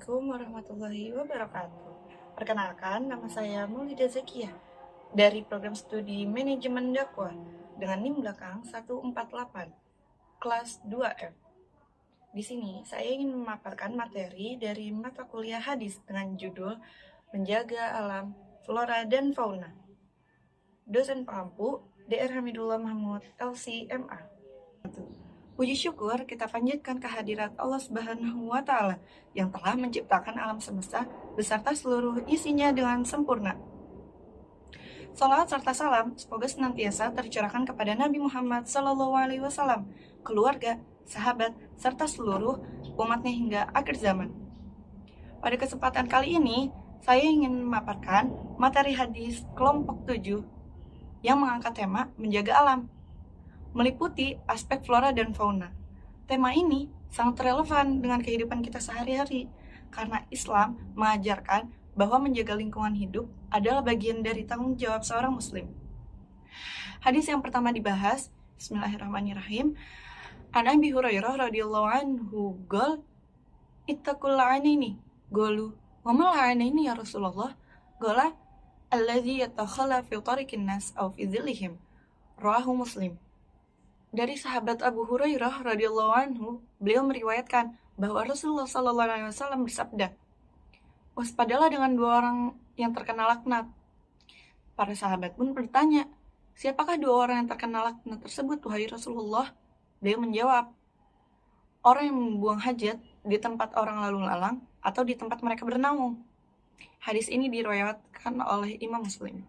Assalamualaikum warahmatullahi wabarakatuh. Perkenalkan, nama saya Maulida Zakiah dari program studi Manajemen Dakwah dengan NIM belakang 148, kelas 2F. Di sini, saya ingin memaparkan materi dari mata kuliah hadis dengan judul Menjaga Alam, Flora, dan Fauna. Dosen pengampu, Dr. Hamidullah Mahmud, LC.MA. Puji syukur kita panjatkan kehadirat Allah Subhanahu wa Ta'ala yang telah menciptakan alam semesta beserta seluruh isinya dengan sempurna. Salawat serta salam semoga senantiasa tercurahkan kepada Nabi Muhammad SAW, keluarga, sahabat, serta seluruh umatnya hingga akhir zaman. Pada kesempatan kali ini, saya ingin memaparkan materi hadis kelompok 7 yang mengangkat tema menjaga alam, meliputi aspek flora dan fauna. Tema ini sangat relevan dengan kehidupan kita sehari-hari, karena Islam mengajarkan bahwa menjaga lingkungan hidup adalah bagian dari tanggung jawab seorang muslim. Hadis yang pertama dibahas, Bismillahirrahmanirrahim. An Abi Hurairah radhiyallahu anhu qol ittaqul la'anaini. Qalu, wa mal la'anaini ya Rasulullah? Qala allazi yatakhala fi tariqin nas aw fi dhillihim. Rawahu Muslim. Dari sahabat Abu Hurairah radhiyallahu anhu, beliau meriwayatkan bahwa Rasulullah SAW bersabda, waspadalah dengan dua orang yang terkena laknat. Para sahabat pun bertanya, siapakah dua orang yang terkena laknat tersebut, wahai Rasulullah? Beliau menjawab, orang yang membuang hajat di tempat orang lalu lalang atau di tempat mereka bernaung. Hadis ini diriwayatkan oleh Imam Muslim.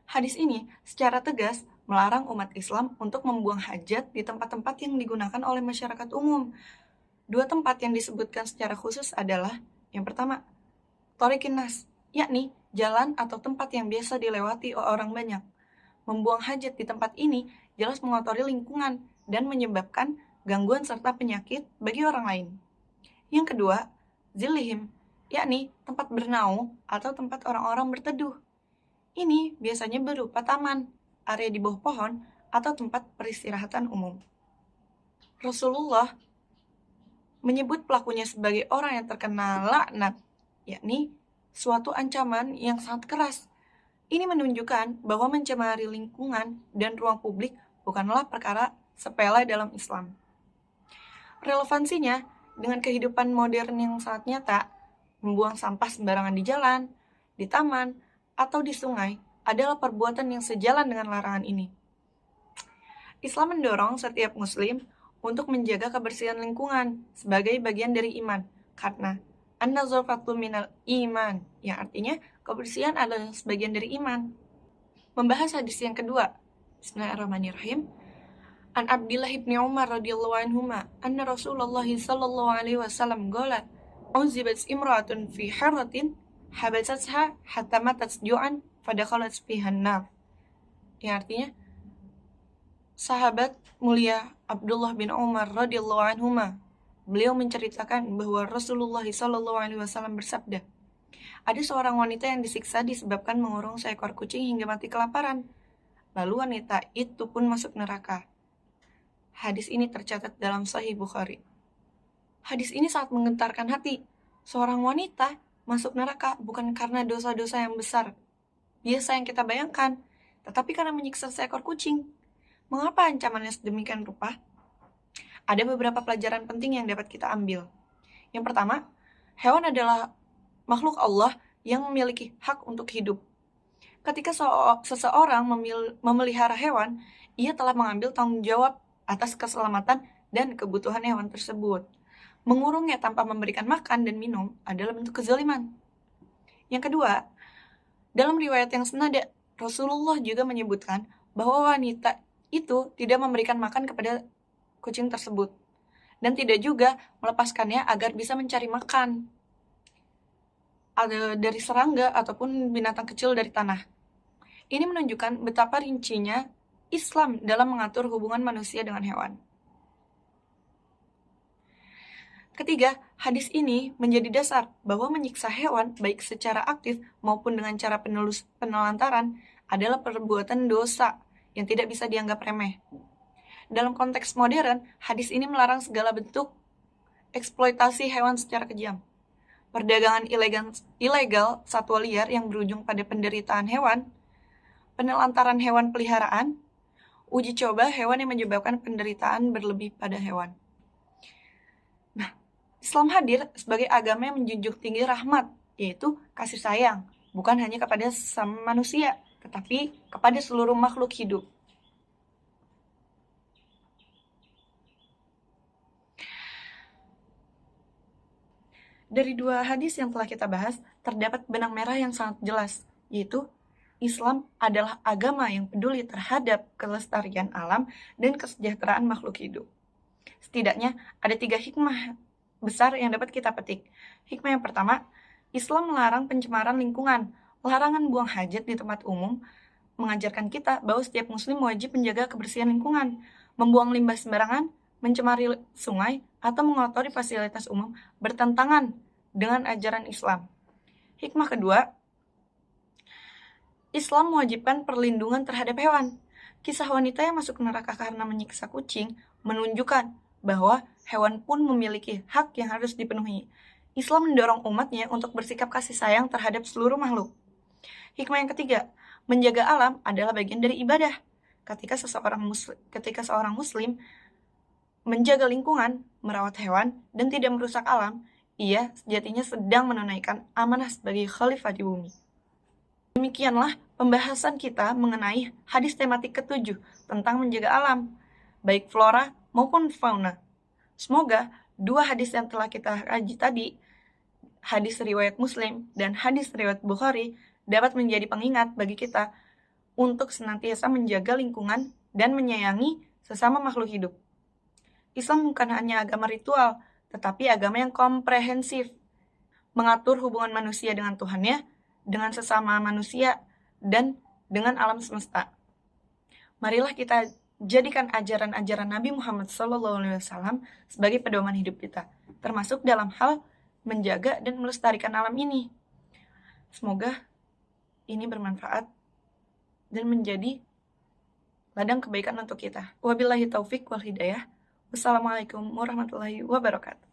Hadis ini secara tegas melarang umat Islam untuk membuang hajat di tempat-tempat yang digunakan oleh masyarakat umum. Dua tempat yang disebutkan secara khusus adalah, yang pertama, Thariqin Nas, yakni jalan atau tempat yang biasa dilewati orang banyak. Membuang hajat di tempat ini jelas mengotori lingkungan dan menyebabkan gangguan serta penyakit bagi orang lain. Yang kedua, Zillihim, yakni tempat bernaung atau tempat orang-orang berteduh. Ini biasanya berupa taman, area di bawah pohon, atau tempat peristirahatan umum. Rasulullah menyebut pelakunya sebagai orang yang terkena laknat, yakni suatu ancaman yang sangat keras. Ini menunjukkan bahwa mencemari lingkungan dan ruang publik bukanlah perkara sepele dalam Islam. Relevansinya dengan kehidupan modern yang sangat nyata, membuang sampah sembarangan di jalan, di taman, atau di sungai adalah perbuatan yang sejalan dengan larangan ini. Islam mendorong setiap muslim untuk menjaga kebersihan lingkungan sebagai bagian dari iman, karena an-nazafatu minal iman, yang artinya kebersihan adalah sebagian dari iman. Membahas hadis yang kedua, Bismillahirrahmanirrahim. An Abdillah ibni Umar radhiyallahu anhuma anna Rasulullah sallallahu alaihi wasallam qala uzibat imra'atun fi haratin habasatha hatta matat ju'an fadakhalat fihan nar. Yang artinya, sahabat mulia Abdullah bin Umar radhiyallahu anhuma, beliau menceritakan bahwa Rasulullah SAW bersabda, ada seorang wanita yang disiksa disebabkan mengurung seekor kucing hingga mati kelaparan. Lalu wanita itu pun masuk neraka. Hadis ini tercatat dalam Sahih Bukhari. Hadis ini sangat menggentarkan hati. Seorang wanita masuk neraka bukan karena dosa-dosa yang besar, biasa yang kita bayangkan, tetapi karena menyiksa seekor kucing. Mengapa ancamannya sedemikian rupa? Ada beberapa pelajaran penting yang dapat kita ambil. Yang pertama, hewan adalah makhluk Allah yang memiliki hak untuk hidup. Ketika seseorang memelihara hewan, ia telah mengambil tanggung jawab atas keselamatan dan kebutuhan hewan tersebut. Mengurungnya tanpa memberikan makan dan minum adalah bentuk kezaliman. Yang kedua, dalam riwayat yang senada, Rasulullah juga menyebutkan bahwa wanita itu tidak memberikan makan kepada kucing tersebut dan tidak juga melepaskannya agar bisa mencari makan dari serangga ataupun binatang kecil dari tanah. Ini menunjukkan betapa rincinya Islam dalam mengatur hubungan manusia dengan hewan. Ketiga, hadis ini menjadi dasar bahwa menyiksa hewan baik secara aktif maupun dengan cara penelantaran adalah perbuatan dosa yang tidak bisa dianggap remeh. Dalam konteks modern, hadis ini melarang segala bentuk eksploitasi hewan secara kejam. perdagangan ilegal satwa liar yang berujung pada penderitaan hewan, penelantaran hewan peliharaan, uji coba hewan yang menyebabkan penderitaan berlebih pada hewan. Nah, Islam hadir sebagai agama yang menjunjung tinggi rahmat, yaitu kasih sayang, bukan hanya kepada sesama manusia, tetapi kepada seluruh makhluk hidup. Dari dua hadis yang telah kita bahas, terdapat benang merah yang sangat jelas, yaitu Islam adalah agama yang peduli terhadap kelestarian alam dan kesejahteraan makhluk hidup. Setidaknya ada 3 hikmah besar yang dapat kita petik. Hikmah yang pertama, Islam melarang pencemaran lingkungan. Larangan buang hajat di tempat umum mengajarkan kita bahwa setiap muslim wajib menjaga kebersihan lingkungan. Membuang limbah sembarangan, mencemari sungai, atau mengotori fasilitas umum bertentangan dengan ajaran Islam. Hikmah kedua, Islam mewajibkan perlindungan terhadap hewan. Kisah wanita yang masuk neraka karena menyiksa kucing menunjukkan bahwa hewan pun memiliki hak yang harus dipenuhi. Islam mendorong umatnya untuk bersikap kasih sayang terhadap seluruh makhluk. Hikmah yang ketiga, menjaga alam adalah bagian dari ibadah. Ketika seorang muslim menjaga lingkungan, merawat hewan, dan tidak merusak alam, ia sejatinya sedang menunaikan amanah sebagai khalifah di bumi. Demikianlah pembahasan kita mengenai hadis tematik ke-7 tentang menjaga alam, baik flora maupun fauna. Semoga dua hadis yang telah kita kaji tadi, hadis riwayat Muslim dan hadis riwayat Bukhari, dapat menjadi pengingat bagi kita untuk senantiasa menjaga lingkungan dan menyayangi sesama makhluk hidup. Islam bukan hanya agama ritual, tetapi agama yang komprehensif, mengatur hubungan manusia dengan Tuhannya, dengan sesama manusia, dan dengan alam semesta. Marilah kita jadikan ajaran-ajaran Nabi Muhammad SAW sebagai pedoman hidup kita, termasuk dalam hal menjaga dan melestarikan alam ini. Semoga ini bermanfaat dan menjadi ladang kebaikan untuk kita. Wabillahi taufik wal hidayah. Wassalamualaikum warahmatullahi wabarakatuh.